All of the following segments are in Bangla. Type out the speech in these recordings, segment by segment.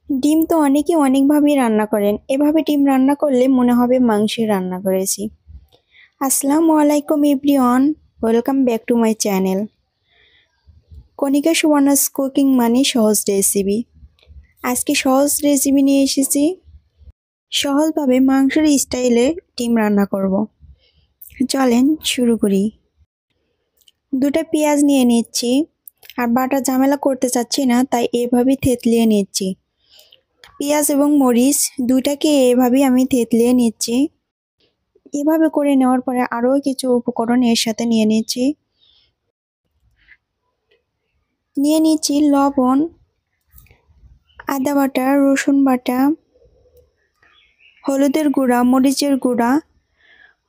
ডিম তো অনেকেই অনেকভাবেই রান্না করেন। এভাবে ডিম রান্না করলে মনে হবে মাংসই রান্না করেছি। আসসালামু আলাইকুম everyone, welcome back to my channel. Kanika Subarna's cooking মানে সহজ রেসিপি। আজকে সহজ রেসিপি নিয়ে এসেছি। সহজভাবে মাংসের স্টাইলে ডিম রান্না করব। চলেন শুরু করি। দুটো পেঁয়াজ নিয়ে নিচ্ছি, আর বাটা ঝামেলা করতে চাচ্ছি না, তাই এভাবেই থেতলিয়ে নিচ্ছি। পেঁয়াজ এবং মরিচ দুইটাকে এভাবেই আমি থেতলিয়ে নিচ্ছি। এভাবে করে নেওয়ার পরে আরও কিছু উপকরণ এর সাথে নিয়ে নিচ্ছি লবণ, আদা বাটা, রসুন বাটা, হলুদের গুঁড়া, মরিচের গুঁড়া,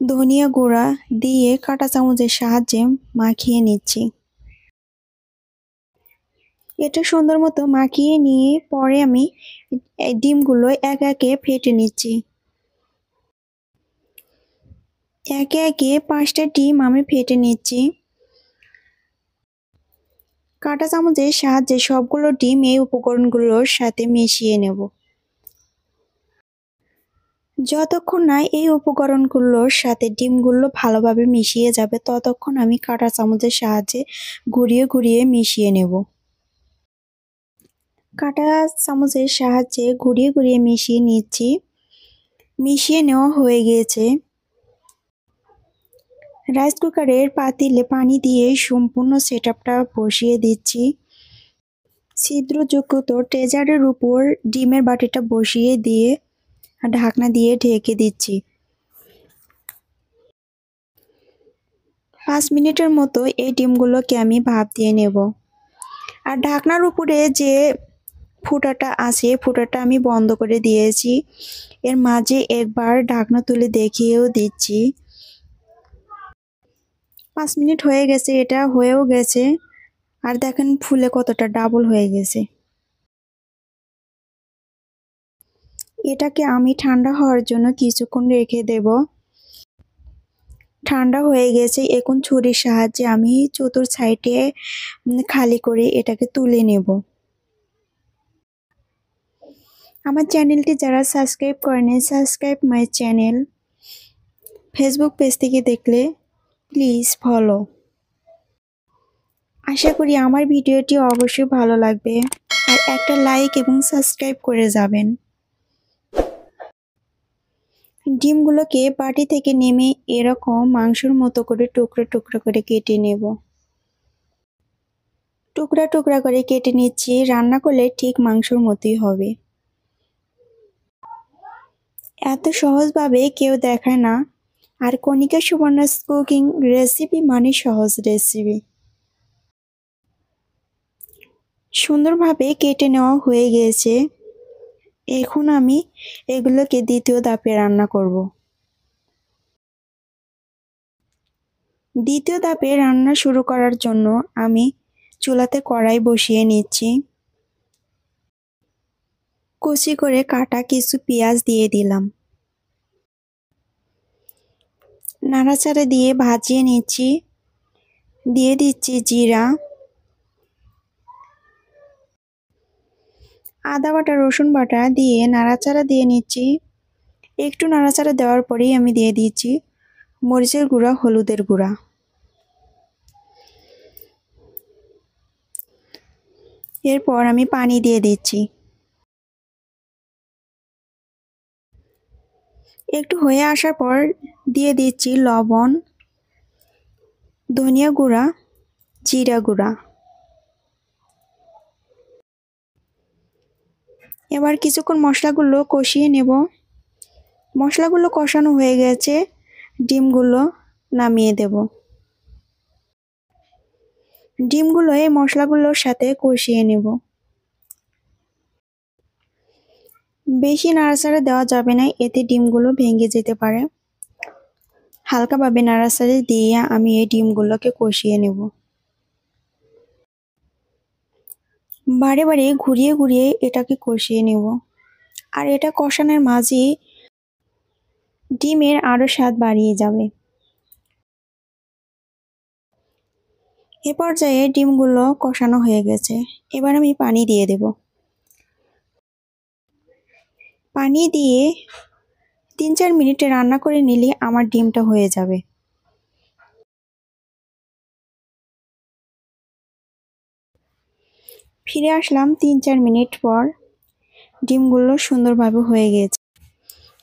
ধনিয়া গুঁড়া দিয়ে কাঁটা চামচের সাহায্যে মাখিয়ে নিচ্ছি। এটা সুন্দর মতো মাখিয়ে নিয়ে পরে আমি এই ডিমগুলো একে একে ফেটে নিচ্ছি। একে একে 5টা ডিম আমি ফেটে নিচ্ছি। কাঁটা চামচের সাহায্যে সবগুলো ডিম এই উপকরণগুলোর সাথে মিশিয়ে নেব। যতক্ষণ না এই উপকরণগুলোর সাথে ডিমগুলো ভালোভাবে মিশিয়ে যাবে, ততক্ষণ আমি কাঁটা চামচের সাহায্যে ঘুরিয়ে ঘুরিয়ে মিশিয়ে নেব। কাঁটা চামচের সাহায্যে ঘুরিয়ে ঘুরিয়ে মিশিয়ে নিচ্ছি। মিশিয়ে নেওয়া হয়ে গিয়েছে। রাইস কুকারের পাতিলে পানি দিয়ে সম্পূর্ণ সেটআপটা বসিয়ে দিচ্ছি। ছিদ্রযুক্ত ট্রেজারের উপর ডিমের বাটিটা বসিয়ে দিয়ে ঢাকনা দিয়ে ঢেকে দিচ্ছি। 5 মিনিটের মতো এই ডিমগুলোকে আমি ভাপ দিয়ে নেব। আর ঢাকনার উপরে যে ফুটাটা আছে, ফুটাটা আমি বন্ধ করে দিয়েছি। এর মাঝে একবার ঢাকনা তুলে দেখিয়েও দিচ্ছি। 5 মিনিট হয়ে গেছে, এটা হয়েও গেছে। আর দেখেন ফুলে কতটা ডাবল হয়ে গেছে। এটাকে আমি ঠান্ডা হওয়ার জন্য কিছুক্ষণ রেখে দেব। ঠান্ডা হয়ে গেছে। এখন ছুরির সাহায্যে আমি চতুর সাইডে খালি করে এটাকে তুলে নেব। আমার চ্যানেলটি যারা সাবস্ক্রাইব করেনি, subscribe my channel. Facebook page থেকে দেখলে প্লিজ ফলো। আশা করি আমার ভিডিওটি অবশ্যই ভালো লাগবে, আর একটা লাইক এবং সাবস্ক্রাইব করে যাবেন। ডিমগুলোকে বাটি থেকে নেমে এরকম মাংসের মতো করে টুকরো টুকরো করে কেটে নেব। টুকরা টুকরা করে কেটে নিচ্ছি। রান্না করলে ঠিক মাংসের মতোই হবে। এত সহজভাবে কেউ দেখায় না। আর কণিকা সুবর্ণাস কুকিং রেসিপি মানে সহজ রেসিপি। সুন্দরভাবে কেটে নেওয়া হয়ে গিয়েছে। এখন আমি এগুলোকে দ্বিতীয় ধাপে রান্না করব। দ্বিতীয় ধাপে রান্না শুরু করার জন্য আমি চুলাতে কড়াই বসিয়ে নিচ্ছি। কুচি করে কাটা কিছু পেঁয়াজ দিয়ে দিলাম। নাড়াচাড়া দিয়ে ভাজিয়ে নিচ্ছি। দিয়ে দিচ্ছি জিরা, আদা বাটা, রসুন বাটা দিয়ে নাড়াচাড়া দিয়ে নিচ্ছি। একটু নাড়াচাড়া দেওয়ার পরেই আমি দিয়ে দিচ্ছি মরিচের গুঁড়া, হলুদের গুঁড়া। এরপর আমি পানি দিয়ে দিচ্ছি। একটু হয়ে আসার পর দিয়ে দিচ্ছি লবণ, ধনিয়া গুঁড়া, জিরা গুঁড়া। এবার কিছুক্ষণ মশলাগুলো কষিয়ে নেব। মশলাগুলো কষানো হয়ে গেছে, ডিমগুলো নামিয়ে দেব। ডিমগুলো এই মশলাগুলোর সাথে কষিয়ে নেব। বেশি নাড়াচাড়া দেওয়া যাবে না, এতে ডিমগুলো ভেঙে যেতে পারে। হালকাভাবে নাড়াচাড়া দিয়ে আমি এই ডিমগুলোকে কষিয়ে নেব। বারে বারে ঘুরিয়ে ঘুরিয়ে এটাকে কষিয়ে নেব। আর এটা কষানোর মাঝে ডিমের আরও স্বাদ বাড়িয়ে যাবে। এ পর্যায়ে ডিমগুলো কষানো হয়ে গেছে। এবার আমি পানি দিয়ে দেব। পানি দিয়ে 3-4 মিনিট রান্না করে নিলে আমার ডিমটা হয়ে যাবে। ফিরে আসলাম 3-4 মিনিট পর। ডিমগুলো সুন্দরভাবে হয়ে গেছে।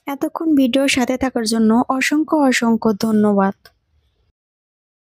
এতক্ষণ ভিডিওর সাথে থাকার জন্য অসংখ্য ধন্যবাদ।